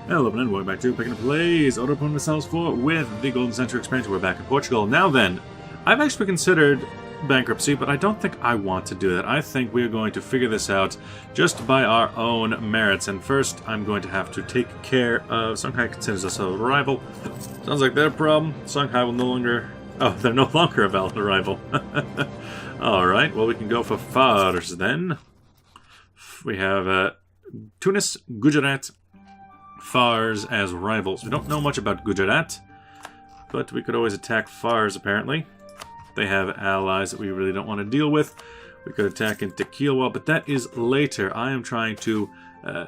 Hello and welcome back to Picking Up Plays Europa Universalis IV with the Golden Century expansion. We're back in Portugal. Now then, I've actually considered bankruptcy, but I don't think I want to do that. I think we're going to figure this out just by our own merits. And first, I'm going to have to take care of... Shanghai considers us a rival. Sounds like their problem. Shanghai will no longer... Oh, they're no longer a valid rival. Alright, well we can go for Fars then. We have Tunis, Gujarat, Fars as rivals. We don't know much about Gujarat, but we could always attack Fars apparently. They have allies that we really don't want to deal with. We could attack into Kilwa, but that is later. I am trying to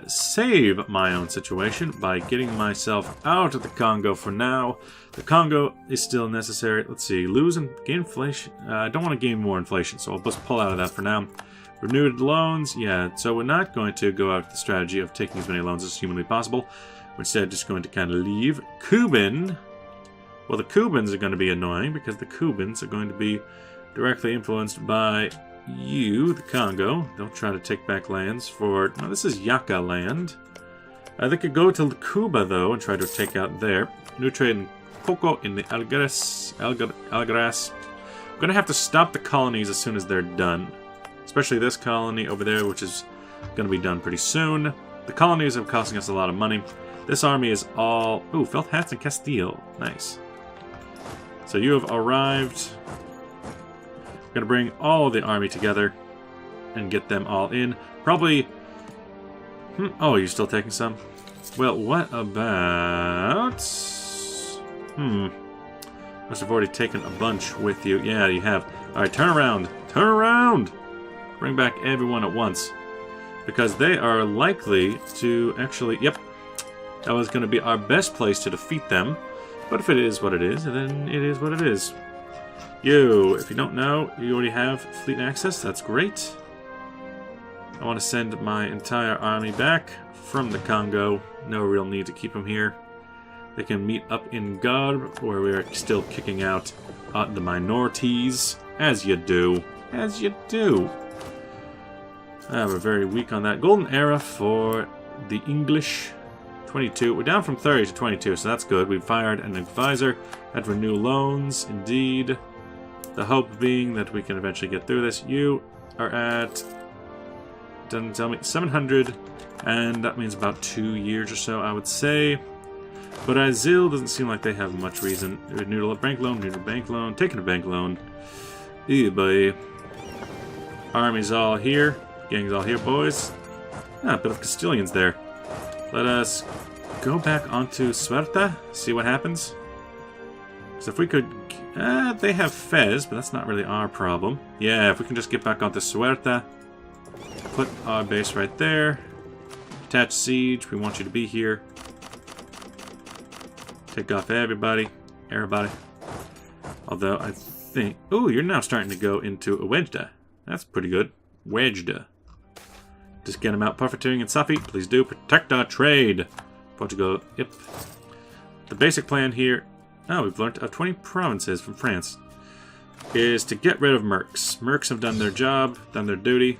save my own situation by getting myself out of the Congo for now. The Congo is still necessary. Let's see, lose and gain inflation. I don't want to gain more inflation, so I'll just pull out of that for now. Renewed loans, yeah, so we're not going to go out with the strategy of taking as many loans as humanly possible. We're instead just going to kind of leave. Cuban, well, the Cubans are going to be annoying because the Cubans are going to be directly influenced by you, the Congo. Don't try to take back lands for... No, this is Yaka land. They could go to Cuba, though, and try to take out there. New trade in cocoa in the Algeciras. We're going to have to stop the colonies as soon as they're done. Especially this colony over there, which is going to be done pretty soon. The colonies are costing us a lot of money. This army is all... Ooh, felt hats in Castile. Nice. So you have arrived. We're going to bring all the army together and get them all in. Probably... Oh, you're still taking some? Well, what about... Must have already taken a bunch with you. Yeah, you have. Alright, turn around. Turn around! Bring back everyone at once. Because they are likely to actually... Yep. That was going to be our best place to defeat them. But if it is what it is, then it is what it is. You, if you don't know, you already have fleet access. That's great. I want to send my entire army back from the Congo. No real need to keep them here. They can meet up in Maghreb, where we are still kicking out the minorities. As you do. As you do. We're very weak on that. Golden era for the English. 22. We're down from 30 to 22, so that's good. We fired an advisor. Had renew loans, indeed. The hope being that we can eventually get through this. You are at... Doesn't tell me. 700. And that means about 2 years or so, I would say. But Brazil doesn't seem like they have much reason. Renewed a bank loan, renewed a bank loan, taking a bank loan. Ew, boy. Army's all here. Gang's all here, boys. Ah, a bit of Castilians there. Let us go back onto Suerta, see what happens. Because if we could... they have Fez, but that's not really our problem. Yeah, if we can just get back onto Suerta. Put our base right there. Attach siege, we want you to be here. Take off everybody. Everybody. Although, I think... Ooh, you're now starting to go into Wedgda. That's pretty good. Wedgda. Just get them out profiteering in Safi. Please do. Protect our trade. Portugal. Yep. The basic plan here... Oh, we've learned of 20 provinces from France. Is to get rid of mercs. Mercs have done their job. Done their duty.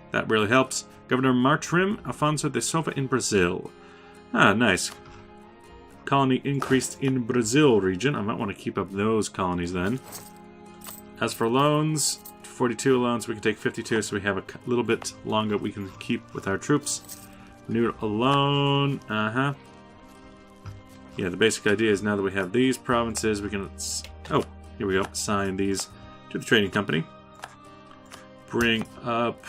That really helps. Governor Martrim Afonso de Souza in Brazil. Ah, nice. Colony increased in Brazil region. I might want to keep up those colonies then. As for loans... 42 loans, we can take 52, so we have a little bit longer we can keep with our troops. Renewed a loan, Yeah, the basic idea is now that we have these provinces, we can... Oh, here we go. Assign these to the trading company. Bring up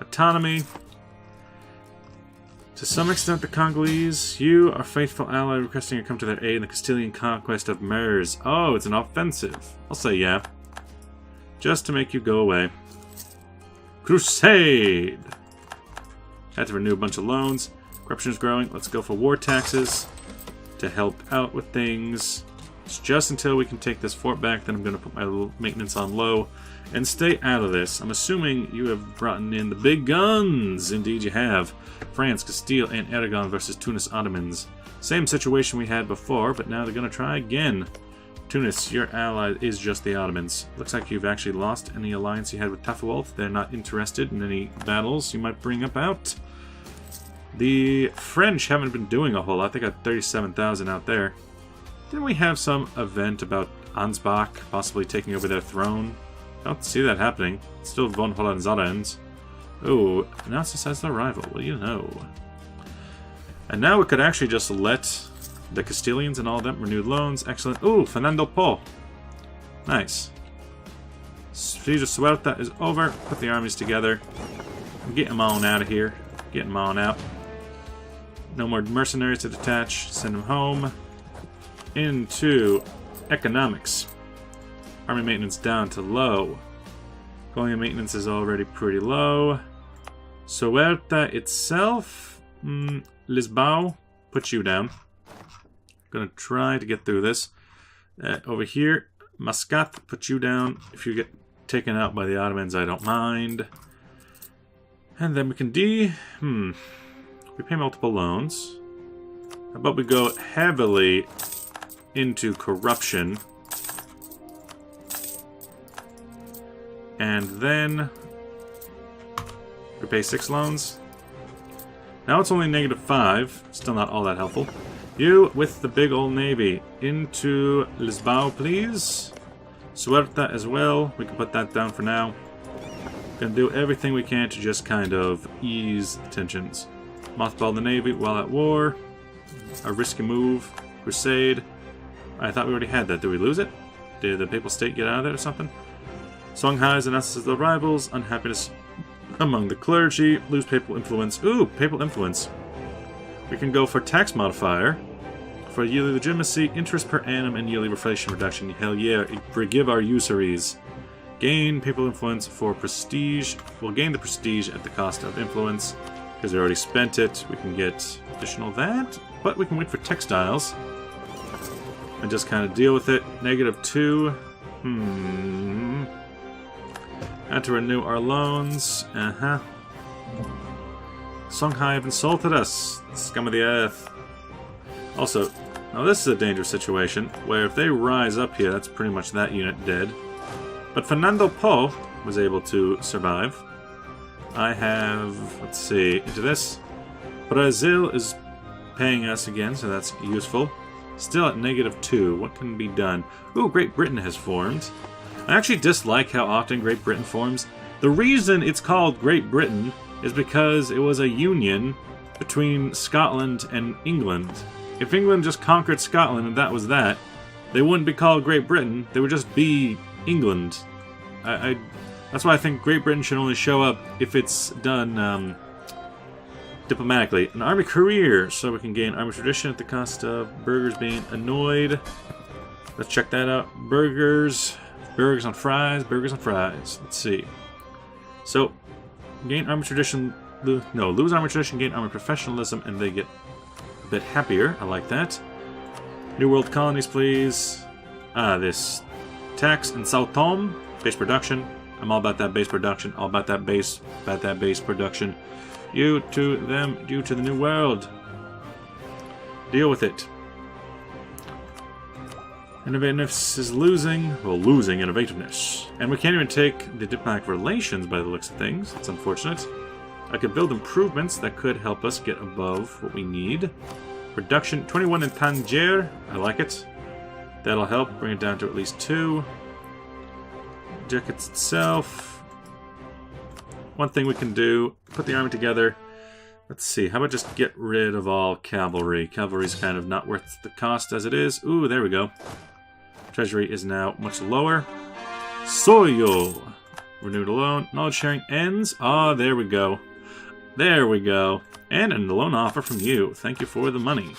autonomy. To some extent, the Congolese, you, our faithful ally, requesting you come to their aid in the Castilian conquest of Mers. Oh, it's an offensive. I'll say yeah. Just to make you go away. Crusade! Had to renew a bunch of loans. Corruption is growing. Let's go for war taxes to help out with things. It's just until we can take this fort back, then I'm going to put my little maintenance on low and stay out of this. I'm assuming you have brought in the big guns. Indeed you have. France, Castile, and Aragon versus Tunis Ottomans. Same situation we had before, but now they're going to try again. Tunis, your ally is just the Ottomans. Looks like you've actually lost any alliance you had with Tafualt. They're not interested in any battles you might bring about. The French haven't been doing a whole lot. They got 37,000 out there. Didn't we have some event about Ansbach possibly taking over their throne? I don't see that happening. It's still von Hohenzollern's. Oh, announces as their rival. Well, you know. And now we could actually just let the Castilians and all of them renewed loans. Excellent. Ooh, Fernando Po. Nice. Siege of Suerta is over. Put the armies together. Get them on out of here. Get them on out. No more mercenaries to detach. Send them home. Into economics. Army maintenance down to low. Colonial maintenance is already pretty low. Suerta itself. Lisboa. Put you down. Gonna try to get through this. Over here. Muscat. Put you down. If you get taken out by the Ottomans, I don't mind. And then we can we pay multiple loans. How about we go heavily into corruption. And then we pay 6 loans. Now it's only -5. Still not all that helpful. You with the big old navy. Into Lisboa, please. Suerta as well. We can put that down for now. Gonna do everything we can to just kind of ease the tensions. Mothball the navy while at war. A risky move. Crusade. I thought we already had that. Did we lose it? Did the Papal State get out of there or something? Songhai's announces the rivals. Unhappiness among the clergy. Lose papal influence. Ooh, papal influence. We can go for tax modifier. For yearly legitimacy, interest per annum, and yearly inflation reduction. Hell yeah. Forgive our usuries. Gain papal influence for prestige. We'll gain the prestige at the cost of influence. Because we already spent it. We can get additional that. But we can wait for textiles. And just kind of deal with it. -2. Had to renew our loans. Songhai have insulted us. Scum of the earth. Also, now this is a dangerous situation, where if they rise up here, that's pretty much that unit dead. But Fernando Po was able to survive. I have, let's see, into this. Brazil is paying us again, so that's useful. Still at -2. What can be done? Ooh, Great Britain has formed. I actually dislike how often Great Britain forms. The reason it's called Great Britain is because it was a union between Scotland and England. If England just conquered Scotland and that was that, they wouldn't be called Great Britain. They would just be England. That's why I think Great Britain should only show up if it's done diplomatically. An army career, so we can gain army tradition at the cost of burghers being annoyed. Let's check that out. Burgers on fries, burgers on fries. Let's see. So, gain army tradition, lose army tradition, gain army professionalism, and they get a bit happier. I like that. New World colonies, please. This tax and Sao Tome, base production. I'm all about that base production, all about that base production. You to them, you to the New World. Deal with it. Innovativeness is losing. Well, losing innovativeness. And we can't even take the diplomatic relations by the looks of things. It's unfortunate. I could build improvements that could help us get above what we need. Production, 21 in Tangier. I like it. That'll help bring it down to at least 2. Jackets itself. One thing we can do, put the army together. Let's see, how about just get rid of all cavalry? Cavalry's kind of not worth the cost as it is. Ooh, there we go. Treasury is now much lower. Soyo! Renewed a loan. Knowledge sharing ends. Ah, there we go. There we go. And a loan offer from you. Thank you for the money.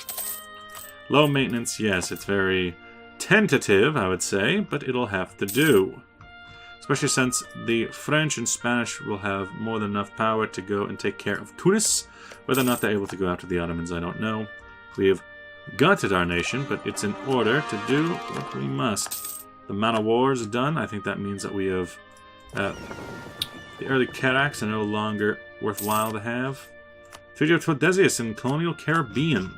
Low maintenance, yes, it's very tentative, I would say, but it'll have to do. Especially since the French and Spanish will have more than enough power to go and take care of Tunis. Whether or not they're able to go after the Ottomans, I don't know. We have gutted our nation, but it's in order to do what we must. The Man of War is done. I think that means that we have... the early Carracks are no longer worthwhile to have. Treaty of Tordesillas in colonial Caribbean.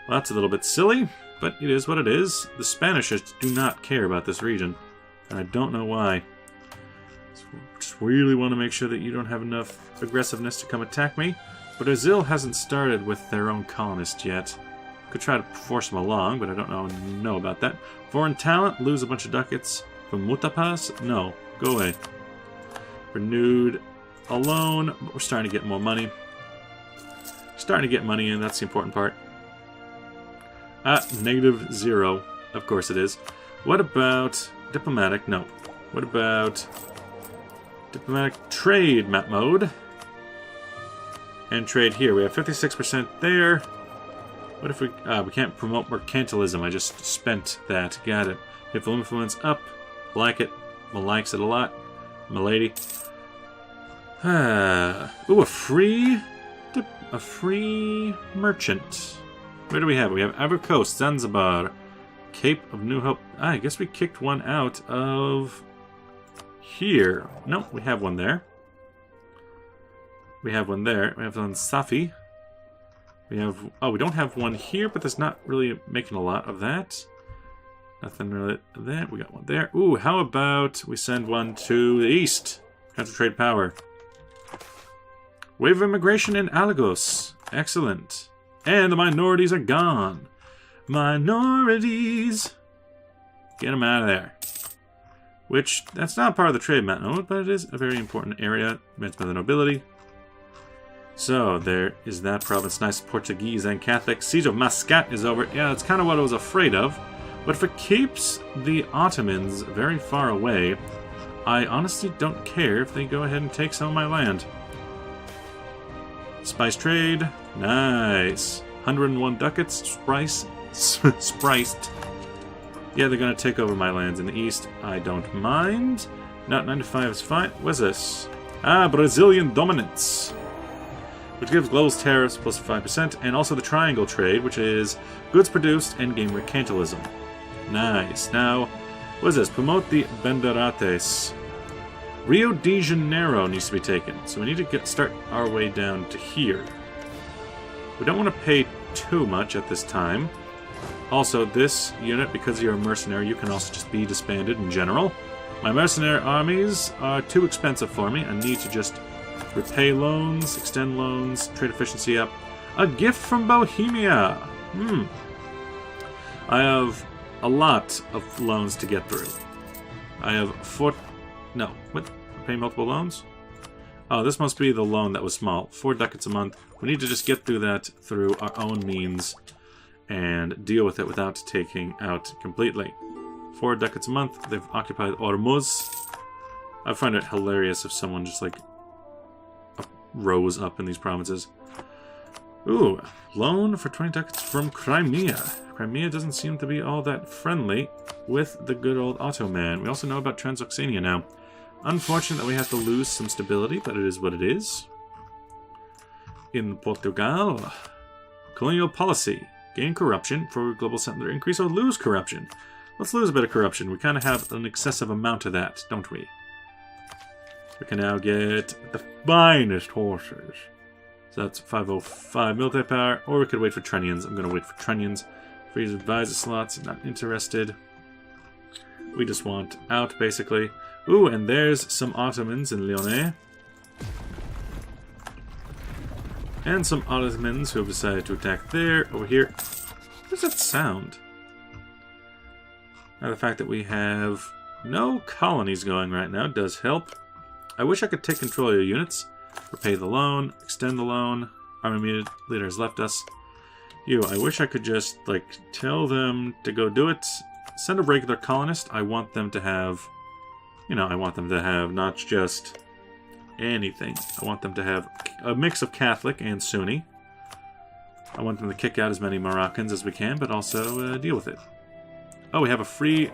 Well, that's a little bit silly, but it is what it is. The Spanish do not care about this region. And I don't know why. Just really want to make sure that you don't have enough aggressiveness to come attack me. Brazil hasn't started with their own colonist yet. Could try to force them along, but I don't know about that. Foreign talent, lose a bunch of ducats. From Mutapas? No, go away. Renewed alone, but we're starting to get more money. Starting to get money in, that's the important part. -0. Of course it is. What about diplomatic? No. What about diplomatic trade map mode? And trade here. We have 56% there. What if we can't promote mercantilism? I just spent that. Got it. Hateful influence up. Like it. Likes it a lot. Milady. Ooh, a free merchant. Where do we have it? We have Ivory Coast, Zanzibar, Cape of New Hope. I guess we kicked one out of here. No, we have one there. We have one there. We have one in Safi. We have... Oh, we don't have one here, but that's not really making a lot of that. Nothing really there. We got one there. Ooh, how about we send one to the east? Concentrate power. Wave of immigration in Alagos. Excellent. And the minorities are gone. Minorities! Get them out of there. Which, that's not part of the trade map node, but it is a very important area. Meant by the nobility. So, there is that province. Nice Portuguese and Catholic. Siege of Muscat is over. Yeah, that's kind of what I was afraid of. But if it keeps the Ottomans very far away, I honestly don't care if they go ahead and take some of my land. Spice trade. Nice. 101 ducats. Spiced. Yeah, they're going to take over my lands in the east. I don't mind. Not 95 is fine. What's this? Brazilian dominance. Which gives global tariffs plus 5%, and also the triangle trade, which is goods produced and game mercantilism. Nice. Now, what is this? Promote the Banderates. Rio de Janeiro needs to be taken, so we need to start our way down to here. We don't want to pay too much at this time. Also, this unit, because you're a mercenary, you can also just be disbanded in general. My mercenary armies are too expensive for me. I need to just repay loans, extend loans, trade efficiency up. A gift from Bohemia! I have a lot of loans to get through. I have No, what? Pay multiple loans? Oh, this must be the loan that was small. 4 ducats a month. We need to just get through that through our own means and deal with it without taking out completely. 4 ducats a month. They've occupied Ormuz. I find it hilarious if someone just like rose up in these provinces. Ooh, loan for 20 ducats from Crimea. Crimea doesn't seem to be all that friendly with the good old Ottoman. We also know about Transoxania now. Unfortunate that we have to lose some stability, but it is what it is. In Portugal, colonial policy. Gain corruption for global settler increase or lose corruption. Let's lose a bit of corruption. We kind of have an excessive amount of that, don't we? We can now get the finest horses. So that's 505 military power, or we could wait for Trenians. I'm going to wait for Trenians. Freeze advisor slots, not interested. We just want out, basically. Ooh, and there's some Ottomans in Lyonnais. And some Ottomans who have decided to attack there, over here. What does that sound? Now, the fact that we have no colonies going right now does help. I wish I could take control of your units. Repay the loan, extend the loan. Army leader has left us. You, I wish I could just, like, tell them to go do it. Send a regular colonist. I want them to have, you know, I want them to have not just anything. I want them to have a mix of Catholic and Sunni. I want them to kick out as many Moroccans as we can, but also deal with it. Oh, we have a free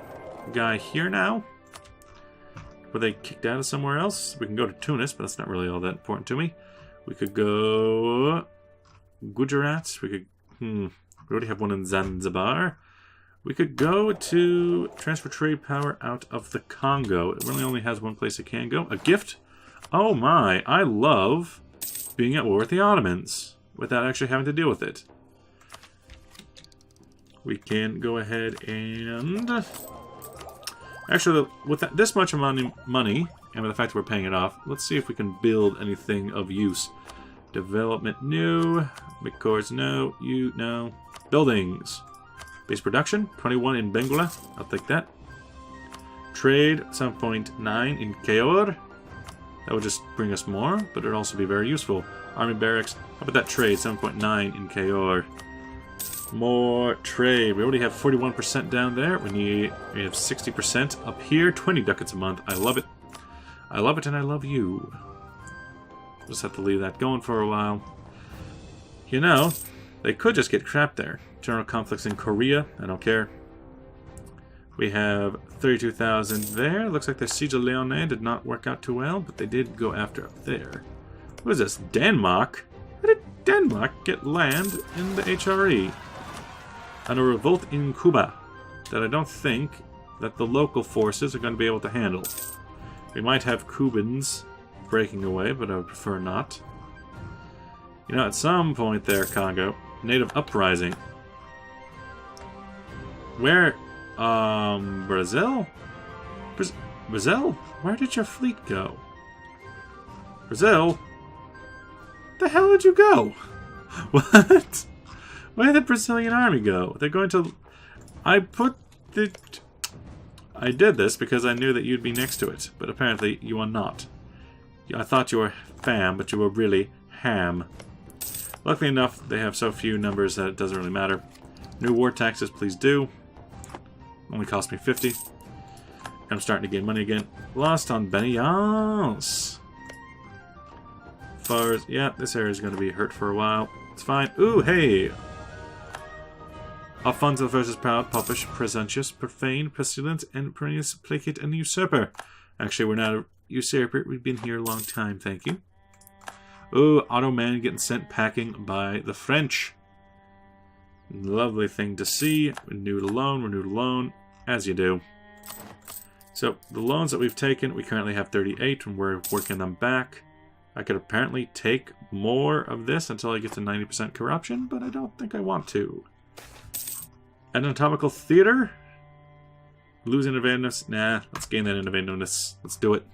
guy here now. Were they kicked out of somewhere else? We can go to Tunis, but that's not really all that important to me. We could go Gujarat. We could... we already have one in Zanzibar. We could go to transfer trade power out of the Congo. It really only has one place it can go. A gift? Oh my, I love being at war with the Ottomans without actually having to deal with it. We can go ahead and... Actually, with this much money, and with the fact that we're paying it off, let's see if we can build anything of use. Development, new. Midcourse, no. You, no. Buildings. Base production, 21 in Benguela. I'll take that. Trade, 7.9 in Kaor. That would just bring us more, but it would also be very useful. Army barracks. How about that trade, 7.9 in Kaor. More trade. We already have 41% down there. We have 60% up here. 20 ducats a month. I love it. I love it and I love you. Just have to leave that going for a while. You know, they could just get trapped there. General conflicts in Korea. I don't care. We have 32,000 there. Looks like the Siege of Leone did not work out too well, but they did go after up there. What is this? Denmark? How did Denmark get land in the HRE? And a revolt in Cuba that I don't think that the local forces are going to be able to handle. We might have Cubans breaking away, but I would prefer not. You know, at some point there, Congo, native uprising. Where? Brazil? Brazil? Where did your fleet go? Brazil? The hell did you go? What? Where did the Brazilian army go? They're going to... I did this because I knew that you'd be next to it, but apparently you are not. I thought you were fam, but you were really ham. Luckily enough, they have so few numbers that it doesn't really matter. New war taxes, please do. Only cost me 50. I'm starting to gain money again. Lost on Benias. Far as... yeah, this area is going to be hurt for a while. It's fine. Ooh, hey! Alfonso versus proud, popish, presumptuous, profane, pestilent, and perennious, placate, and usurper. Actually, we're not a usurper. We've been here a long time, thank you. Ooh, Ottoman getting sent packing by the French. Lovely thing to see. Renewed a loan, as you do. So, the loans that we've taken, we currently have 38, and we're working them back. I could apparently take more of this until I get to 90% corruption, but I don't think I want to. Anatomical theater? Lose innovativeness? Nah, let's gain that innovativeness. Let's do it.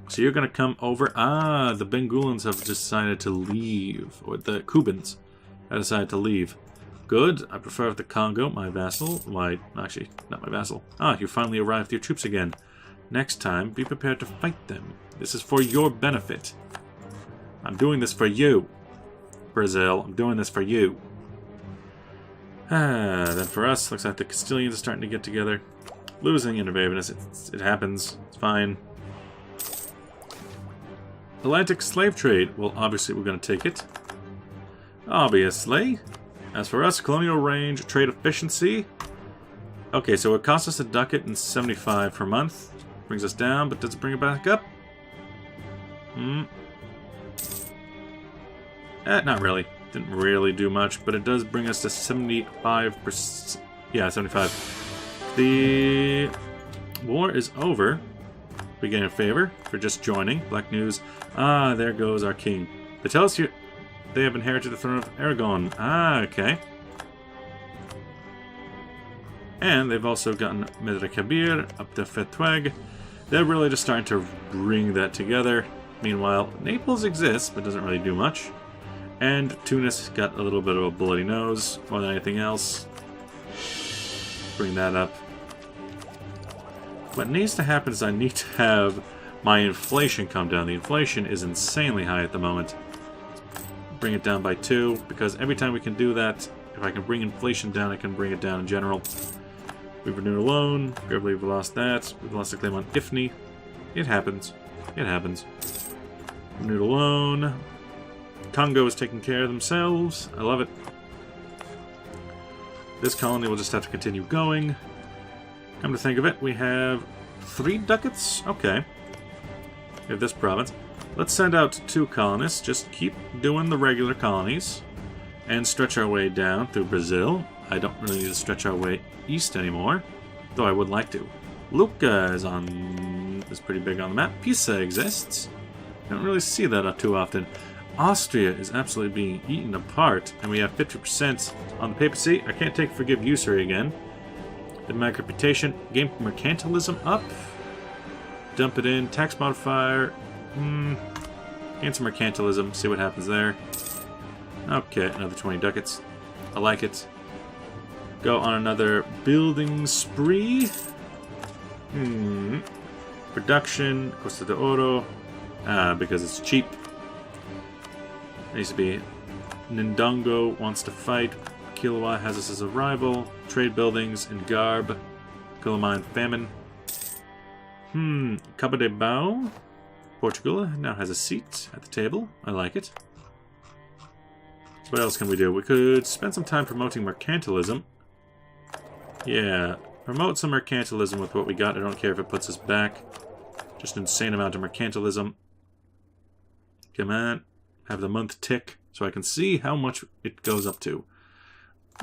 So you're going to come over... ah, the Bengulans have decided to leave. Or the Cubans have decided to leave. Good. I prefer the Congo, my vassal. Why, actually, not my vassal. Ah, you finally arrived with your troops again. Next time, be prepared to fight them. This is for your benefit. I'm doing this for you. Brazil, I'm doing this for you. Then for us, looks like the Castilians are starting to get together. Losing innovativeness, it happens. It's fine. Atlantic slave trade. Well, obviously we're going to take it. Obviously. As for us, colonial range, trade efficiency. Okay, so it costs us a ducat and 75 per month. Brings us down, but does it bring it back up? Not really. Didn't really do much, but it does bring us to 75%. Yeah, 75. The war is over. We gain a favor for just joining. Black news. Ah, there goes our king. They tell us they have inherited the throne of Aragon. Ah, okay. And they've also gotten Medre Kabir up to Fetweg. They're really just starting to bring that together. Meanwhile, Naples exists, but doesn't really do much. And Tunis got a little bit of a bloody nose, more than anything else. Bring that up. What needs to happen is I need to have my inflation come down. The inflation is insanely high at the moment. Bring it down by 2, because every time we can do that, if I can bring inflation down, I can bring it down in general. We've renewed a loan. We've lost that. We've lost a claim on Ifni. It happens. It happens. Renewed a loan. Congo is taking care of themselves. I love it. This colony will just have to continue going. Come to think of it, we have 3 ducats? Okay. We have this province. Let's send out 2 colonists. Just keep doing the regular colonies. And stretch our way down through Brazil. I don't really need to stretch our way east anymore. Though I would like to. Lucca is pretty big on the map. Pisa exists. I don't really see that too often. Austria is absolutely being eaten apart, and we have 50% on the papacy. I can't take forgive usury again. The Maghreb reputation, game mercantilism up. Dump it in. Tax modifier. Gain some mercantilism, see what happens there. Okay, another 20 ducats. I like it. Go on another building spree. Production, Costa de Oro. Because it's cheap. Needs to be. Ndongo wants to fight. Kilwa has us as a rival. Trade buildings in Garb. Colamine famine. Cabo de Bao. Portugal now has a seat at the table. I like it. So what else can we do? We could spend some time promoting mercantilism. Yeah, promote some mercantilism with what we got. I don't care if it puts us back. Just an insane amount of mercantilism. Come on. Have the month tick so I can see how much it goes up to.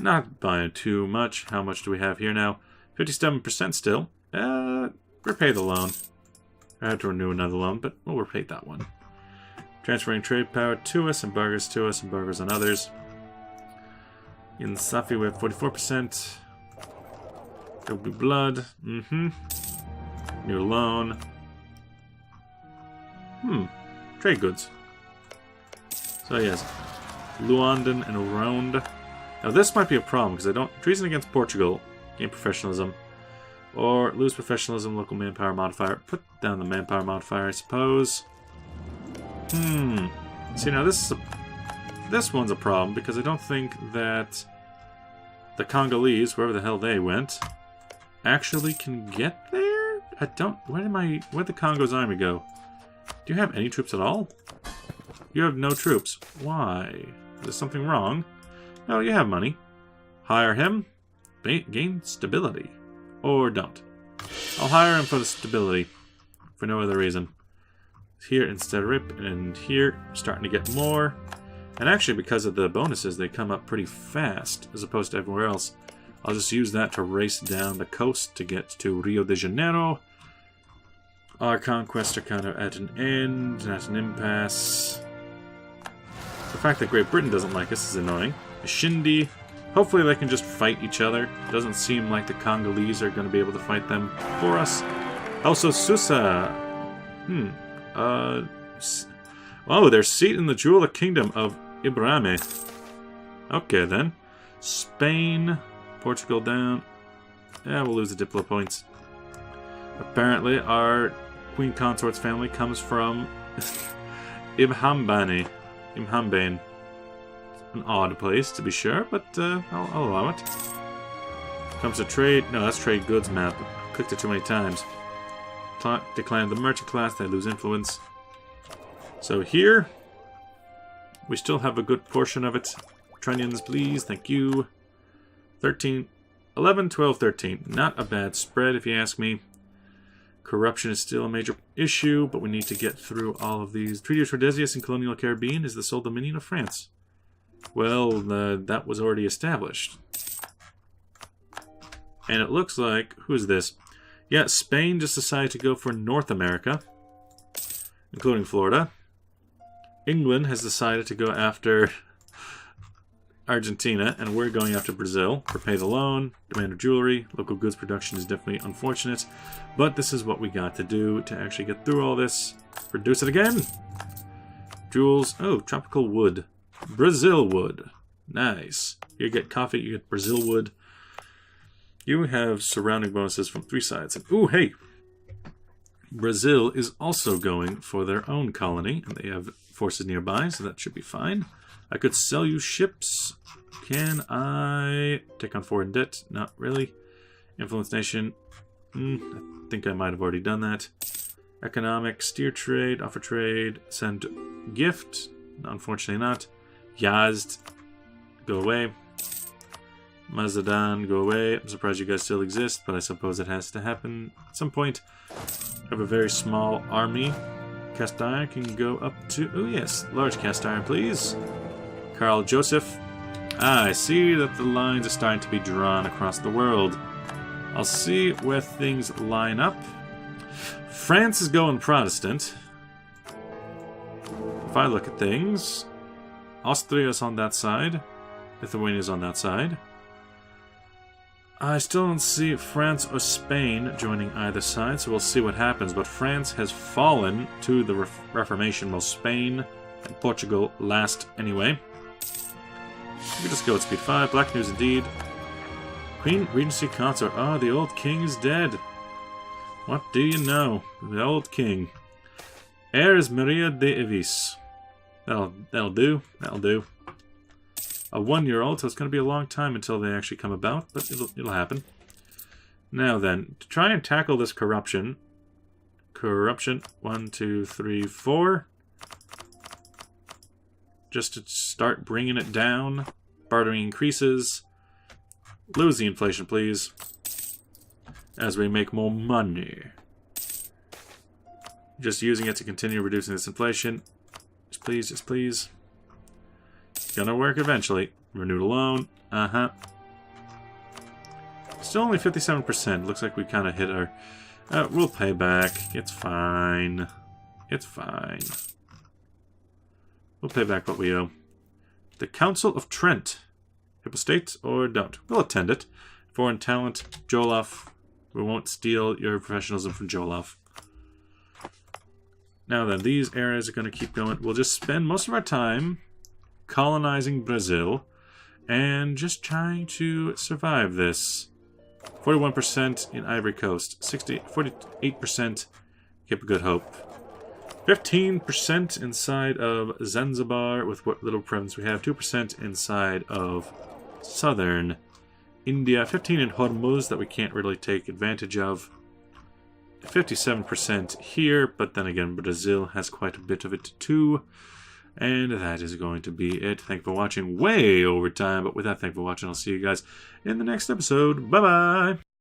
Not buying too much. How much do we have here now? 57% still. Repay the loan. I have to renew another loan, but we'll repay that one. Transferring trade power to us, embargoes on others. In Safi we have 44%. There'll be blood. New loan. Trade goods. So yes. Luanden and Round. Now this might be a problem, because I don't... Treason against Portugal. Gain professionalism. Or lose professionalism, local manpower modifier. Put down the manpower modifier, I suppose. See, now this one's a problem, because I don't think that the Congolese, wherever the hell they went, actually can get there? I don't... Where'd the Congo's army go? Do you have any troops at all? You have no troops. Why? Is there something wrong? No, you have money. Hire him. Gain stability. Or don't. I'll hire him for the stability. For no other reason. Here instead of rip, and here, starting to get more. And actually, because of the bonuses, they come up pretty fast, as opposed to everywhere else. I'll just use that to race down the coast to get to Rio de Janeiro. Our conquests are kind of at an end, at an impasse. The fact that Great Britain doesn't like us is annoying. Shindi. Hopefully they can just fight each other. Doesn't seem like the Congolese are going to be able to fight them for us. Also, Susa. Oh, their seat in the Jewel Kingdom of Ibrahim. Okay, then. Spain. Portugal down. Yeah, we'll lose the Diplo points. Apparently, our Queen Consort's family comes from Imhambane. An odd place, to be sure, but I'll allow it. Comes to trade. No, that's trade goods map. Clicked it too many times. Decline the merchant class, they lose influence. So here, we still have a good portion of it. Trinians, please, thank you. 13, 11, 12, 13. Not a bad spread, if you ask me. Corruption is still a major issue, but we need to get through all of these. Treaty of Tordesillas in colonial Caribbean is the sole dominion of France. Well, that was already established. And it looks like... Who is this? Yeah, Spain just decided to go for North America, including Florida. England has decided to go after Argentina, and we're going after Brazil. Repay the loan, demand of jewelry. Local goods production is definitely unfortunate, but this is what we got to do to actually get through all this. Produce it again! Jewels. Oh, tropical wood. Brazil wood. Nice. You get coffee, you get Brazil wood. You have surrounding bonuses from 3 sides. And, ooh, hey! Brazil is also going for their own colony, and they have forces nearby, so that should be fine. I could sell you ships. Can I take on foreign debt? Not really. Influence nation. I think I might have already done that. Economic, steer trade, offer trade, send gift. Unfortunately not. Yazd, go away. Mazadan, go away. I'm surprised you guys still exist, but I suppose it has to happen at some point. I have a very small army. Cast iron can go up to... Oh yes, large cast iron, please. Karl Joseph. I see that the lines are starting to be drawn across the world. I'll see where things line up. France is going Protestant. If I look at things... Austria's on that side. Lithuania's on that side. I still don't see France or Spain joining either side, so we'll see what happens. But France has fallen to the Reformation, while Spain and Portugal last anyway. We can just go at speed 5. Black news indeed. Queen Regency Consort. Oh, the old king is dead. What do you know? The old king. Heir is Maria de Evis. That'll do. That'll do. A 1-year-old, so it's going to be a long time until they actually come about, but it'll happen. Now then, to try and tackle this corruption. Corruption, 1, 2, 3, 4. Just to start bringing it down. Bartering increases. Lose the inflation, please. As we make more money. Just using it to continue reducing this inflation. Just please, just please. It's gonna work eventually. Renewed a loan. Uh-huh. Still only 57%. Looks like we kind of hit our... we'll pay back. It's fine. It's fine. We'll pay back what we owe. The Council of Trent. State or don't. We'll attend it. Foreign talent. Joloff. We won't steal your professionalism from Joloff. Now then, these areas are going to keep going. We'll just spend most of our time colonizing Brazil and just trying to survive this. 41% in Ivory Coast. 48% Cape of Good Hope. 15% inside of Zanzibar with what little province we have. 2% inside of southern India. 15% in Hormuz that we can't really take advantage of. 57% here, but then again, Brazil has quite a bit of it too. And that is going to be it. Thank you for watching. Way over time, but with that, thank you for watching. I'll see you guys in the next episode. Bye-bye!